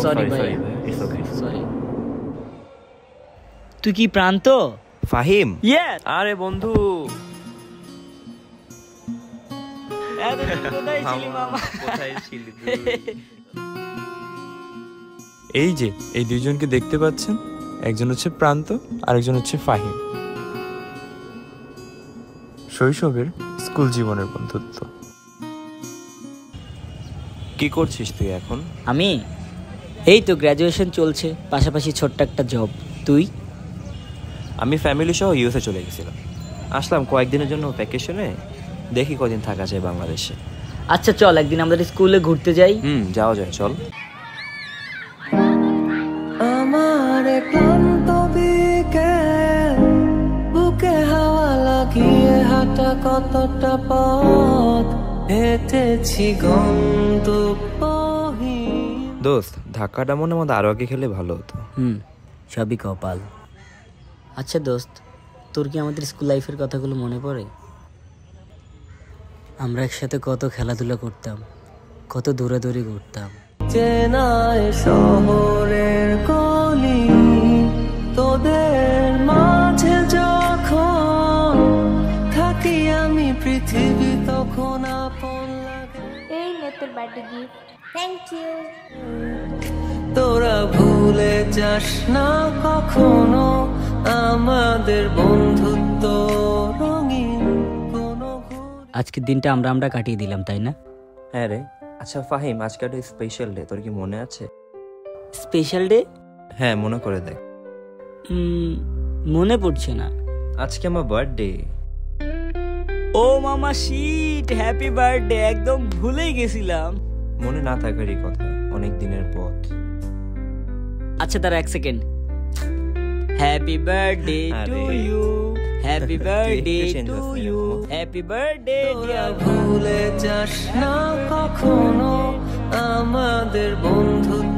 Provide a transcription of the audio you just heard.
Sorry ভাই, sorry. তুই কি প্রান্ত? ফাহিম? ইয়েস। আরে বন্ধু, কোথায় ছিলি মামা? কোথায় ছিলি তুই? এই যে এই দুইজনকে দেখতে পাচ্ছেন, একজন হচ্ছে প্রান্ত, আরেকজন হচ্ছে ফাহিম। শৈশবের স্কুল জীবনের বন্ধুত্ব। কি করছিস তুই এখন? আমি এই তো গ্র্যাজুয়েশন চলছে, পাশাপাশি ছোট্ট একটা জব। তুই? আমি ফ্যামিলি সহ ইউএসএ চলে গেছিলাম, আসলাম কয়েকদিনের জন্য ভ্যাকেশনে, দেখি কদিন থাকা যায় বাংলাদেশে। আচ্ছা চল একদিন আমাদের স্কুলে ঘুরতে যাই। যাওয়া যায়, চল। আমার ক্লান্ত বিকেল, বুকে হাওয়া লাগিয়ে হাঁটা কতটা পথ হেঁটেছি গন্তব্যহীন। দোস্ত, ধাক্কাটা মনে মধ্যে আরো আগে খেলে ভালো হতো। সবই কপাল। আচ্ছা দোস্ত, তোর কি আমাদের স্কুল লাইফের কথাগুলো মনে পড়ে? আমরা একসাথে কত খেলাধুলা করতাম, কত দৌড়াদৌড়ি করতাম। চেনায় শহরের গলি, তোদের মাঝে যখন থাকি আমি, পৃথিবী তখন আপন লাগে। এই নে তোর বার্থডে গিফট। Thank you. তোরা ভুলে যাস না কখনো আমাদের বন্ধুত্ব রঙিন কোনো। আজকের দিনটা আমরা কাটিয়ে দিলাম, তাই না? হ্যাঁ রে। আচ্ছা ফাহিম, আজকে একটা স্পেশাল ডে, তোর কি মনে আছে? Special day? হ্যাঁ, মনে করে দেখ। মনে পড়ছে না। আজকে আমার বার্থডে। ও মামা শিট, হ্যাপি বার্থডে, একদম ভুলেই গেছিলাম। মনে না থাকারই কথা, অনেক দিনের পথ। আচ্ছা দাঁড়া এক second. Happy birthday to you, happy birthday to you, happy birthday dear. ভুলে যাস না কখনো আমাদের বন্ধুত্ব